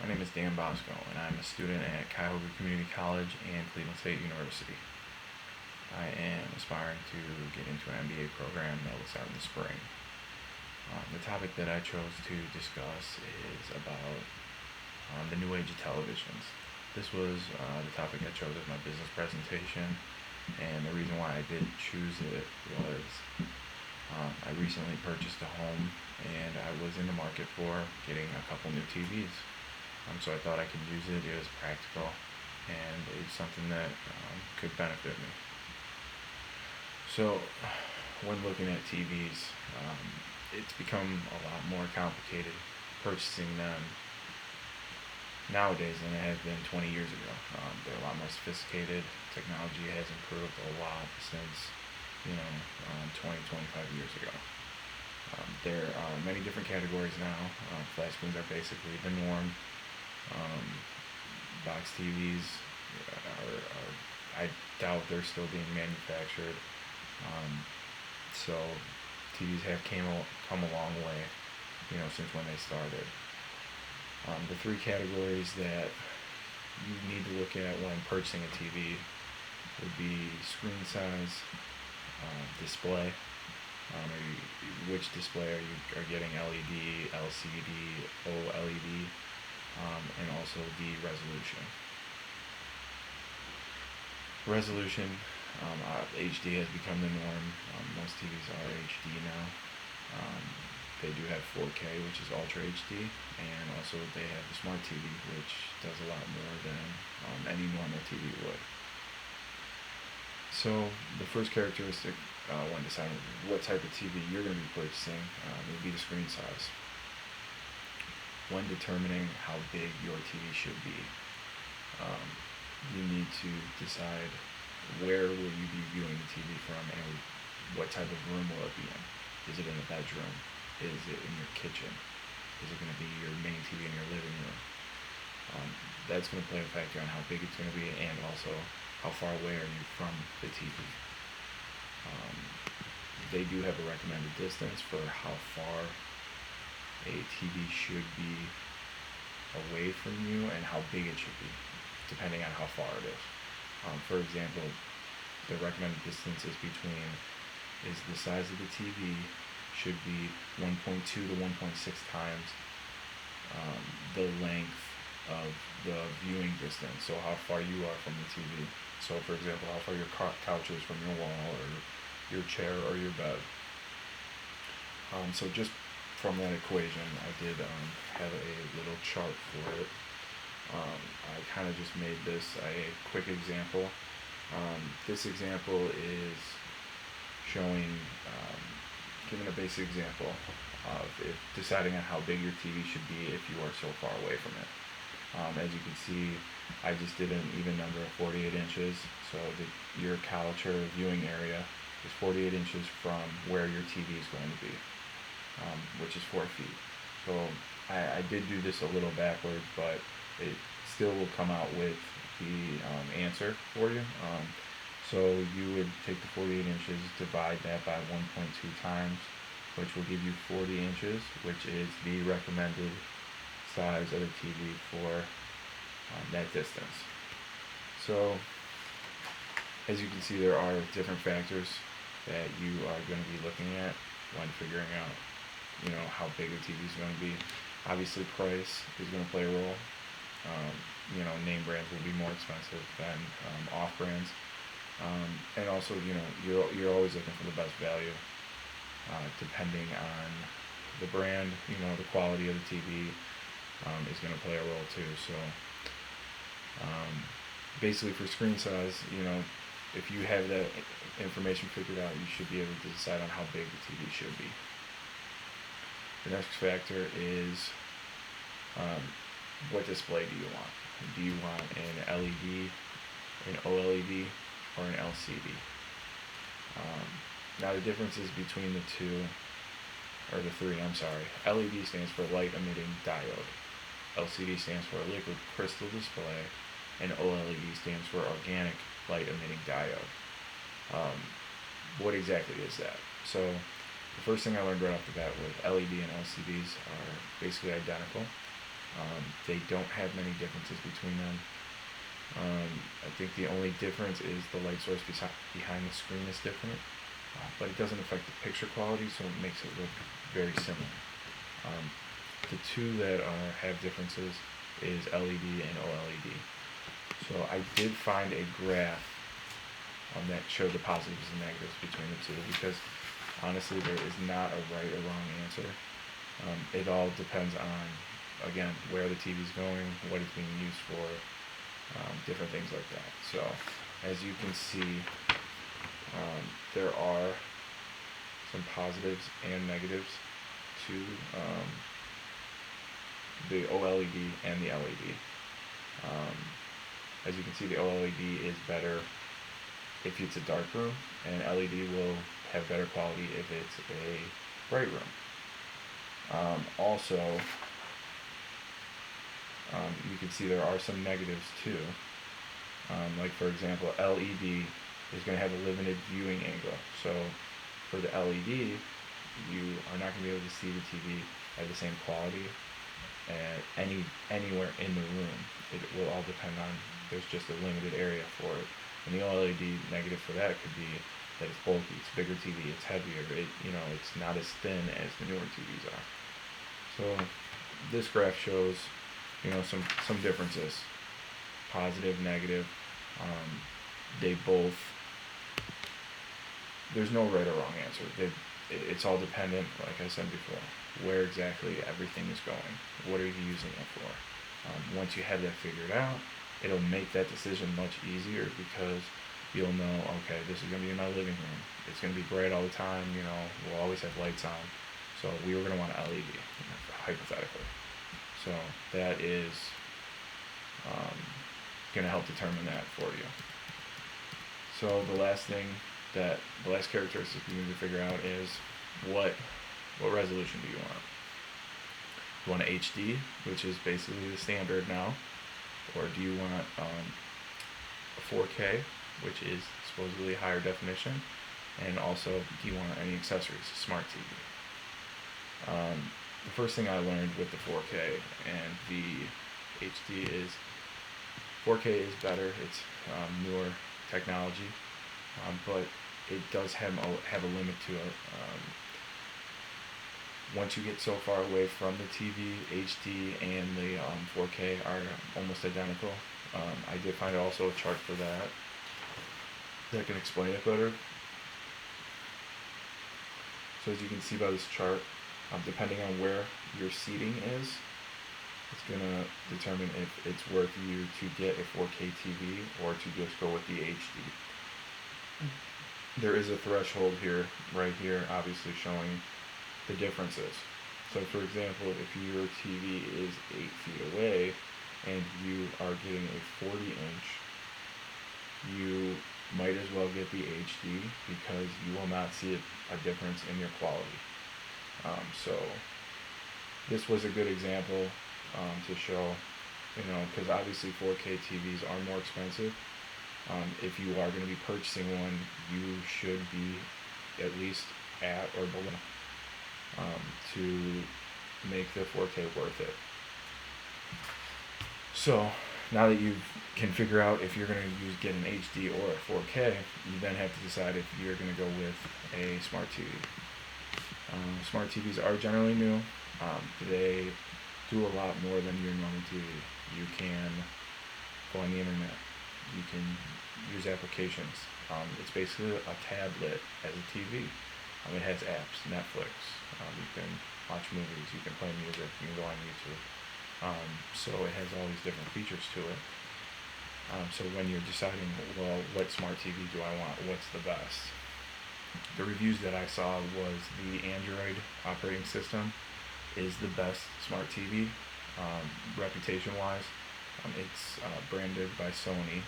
My name is Dan Bosco, and I'm a student at Cuyahoga Community College and Cleveland State University. I am aspiring to get into an MBA program that will start in the spring. The topic that I chose to discuss is about the new age of televisions. This was the topic I chose as my business presentation, and the reason why I did choose it was I recently purchased a home, and I was in the market for getting a couple new TVs. So I thought I could use it. It was practical, and it's something that could benefit me. So when looking at TVs, it's become a lot more complicated purchasing them nowadays than it has been 20 years ago. They're a lot more sophisticated. Technology has improved a lot since 20, 25 years ago. There are many different categories now. Flat screens are basically the norm. Box TVs I doubt they're still being manufactured. So TVs have come a long way, since when they started. The three categories that you need to look at when purchasing a TV would be screen size, display. Which display are getting LED, LCD, OLED, and also the resolution. Resolution, HD has become the norm. Most TVs are HD now. They do have 4K, which is Ultra HD, and also they have the Smart TV, which does a lot more than any normal TV would. So the first characteristic when deciding what type of TV you're going to be purchasing would be the screen size. When determining how big your TV should be, you need to decide where will you be viewing the TV from and what type of room will it be in. Is it in the bedroom? Is it in your kitchen? Is it going to be your main TV in your living room? That's going to play a factor on how big it's going to be, and also how far away are you from the TV. They do have a recommended distance for how far a TV should be away from you and how big it should be, depending on how far it is. For example, the recommended distance is the size of the TV should be 1.2 to 1.6 times the length of the viewing distance, so how far you are from the TV. So for example, how far your couch is from your wall, or your chair, or your bed. So just from that equation, I did have a little chart for it. I kind of just made this a quick example. This example is showing, giving a basic example of deciding on how big your TV should be if you are so far away from it. As you can see, I just did an even number of 48 inches, so your couch or viewing area is 48 inches from where your TV is going to be, which is 4 feet. So I did do this a little backwards, but it still will come out with the answer for you. So you would take the 48 inches, divide that by 1.2 times, which will give you 40 inches, which is the recommended size of the TV for that distance. So as you can see, there are different factors that you are going to be looking at when figuring out how big a TV is going to be. Obviously price is going to play a role. Name brands will be more expensive than off brands, and also you're always looking for the best value, depending on the brand. The quality of the TV is going to play a role too. So basically for screen size, if you have that information figured out, you should be able to decide on how big the TV should be. The next factor is what display do you want? Do you want an LED, an OLED, or an LCD? Now the differences between the three, LED stands for light emitting diode. LCD stands for liquid crystal display, and OLED stands for organic light emitting diode. What exactly is that? So the first thing I learned right off the bat was LED and LCDs are basically identical. They don't have many differences between them. I think the only difference is the light source behind the screen is different, but it doesn't affect the picture quality, so it makes it look very similar. Um, the two that have differences is LED and OLED. So I did find a graph that showed the positives and negatives between the two, because honestly there is not a right or wrong answer. It all depends on, again, where the TV is going, what it's being used for, different things like that. So as you can see, there are some positives and negatives to the OLED and the LED. As you can see, the OLED is better if it's a dark room, and LED will have better quality if it's a bright room. Also, you can see there are some negatives too. Like for example, LED is going to have a limited viewing angle. So for the LED, you are not going to be able to see the TV at the same quality anywhere in the room. It will all depend on, there's just a limited area for it. And the OLED negative for that could be that it's bulky, it's a bigger TV, it's heavier, it's not as thin as the newer TVs are. So this graph shows, some differences, positive, negative. They both, there's no right or wrong answer. It's all dependent, like I said before, where exactly everything is going. What are you using it for? Once you have that figured out, it'll make that decision much easier, because you'll know, okay, this is going to be in my living room. It's going to be bright all the time, we'll always have lights on. So we were going to want an LED, hypothetically. So that is going to help determine that for you. So the last characteristic you need to figure out is what resolution do you want? Do you want an HD, which is basically the standard now, or do you want a 4K, which is supposedly higher definition, and also do you want any accessories, a smart TV? The first thing I learned with the 4K and the HD is 4K is better. It's newer technology, but it does have a limit to it. Once you get so far away from the TV, HD and the 4K are almost identical. I did find also a chart for that can explain it better. So as you can see by this chart, depending on where your seating is, it's going to determine if it's worth you to get a 4K TV or to just go with the HD. There is a threshold here, right here, obviously showing the differences. So for example, if your TV is 8 feet away and you are getting a 40-inch, you might as well get the HD, because you will not see a difference in your quality. So this was a good example to show, because obviously 4K TVs are more expensive. If you are going to be purchasing one, you should be at least at or below to make the 4K worth it. So now that you can figure out if you're going to get an HD or a 4K, you then have to decide if you're going to go with a smart TV. Smart TVs are generally new. They do a lot more than your normal TV. You can go on the internet. You can use applications. It's basically a tablet as a TV. It has apps, Netflix. You can watch movies. You can play music. You can go on YouTube. So it has all these different features to it. So when you're deciding, well, what smart TV do I want? What's the best? The reviews that I saw was the Android operating system is the best smart TV, reputation-wise. It's branded by Sony.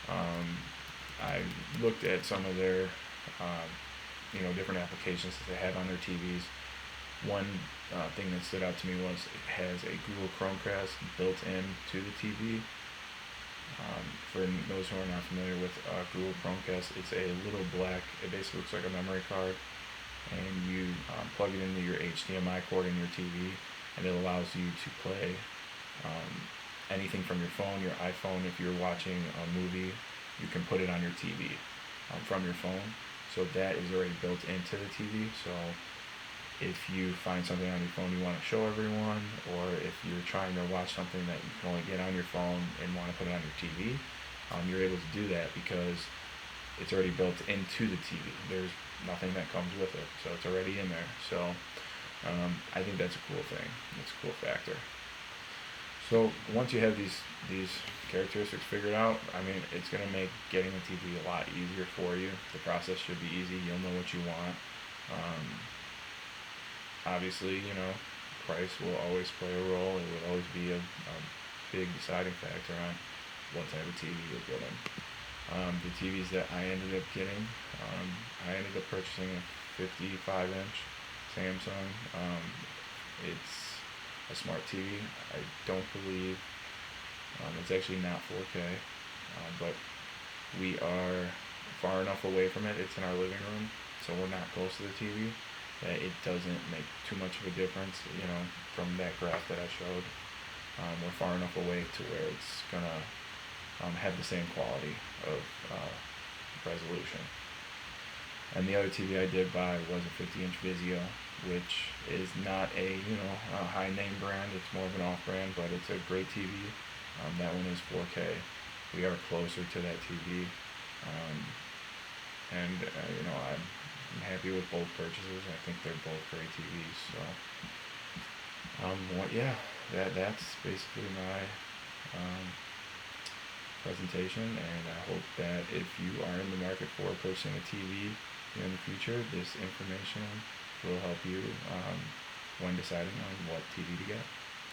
I looked at some of their, different applications that they have on their TVs. One thing that stood out to me was it has a Google Chromecast built into the TV. For those who are not familiar with Google Chromecast, it's a little black, it basically looks like a memory card, and you plug it into your HDMI cord in your TV, and it allows you to play Anything from your phone, your iPhone. If you're watching a movie, you can put it on your TV from your phone. So that is already built into the TV. So if you find something on your phone you want to show everyone, or if you're trying to watch something that you can only get on your phone and want to put it on your TV, you're able to do that because it's already built into the TV. There's nothing that comes with it, so it's already in there. So I think that's a cool thing. That's a cool factor. So once you have these characteristics figured out, I mean, it's going to make getting a TV a lot easier for you. The process should be easy. You'll know what you want. Obviously, price will always play a role. It will always be a big deciding factor on what type of TV you're getting. The TVs that I ended up getting, I ended up purchasing a 55-inch Samsung. It's a smart TV. I don't believe it's actually not 4K, but we are far enough away from it. It's in our living room, so we're not close to the TV. That it doesn't make too much of a difference, from that graph that I showed. We're far enough away to where it's gonna have the same quality of resolution. And the other TV I did buy was a 50-inch Vizio, which is not a high name brand. It's more of an off brand, but it's a great TV. That one is 4K. We are closer to that TV, and I'm happy with both purchases. I think they're both great TVs. So, that's basically my presentation, and I hope that if you are in the market for purchasing a TV in the future, this information will help you when deciding on what TV to get.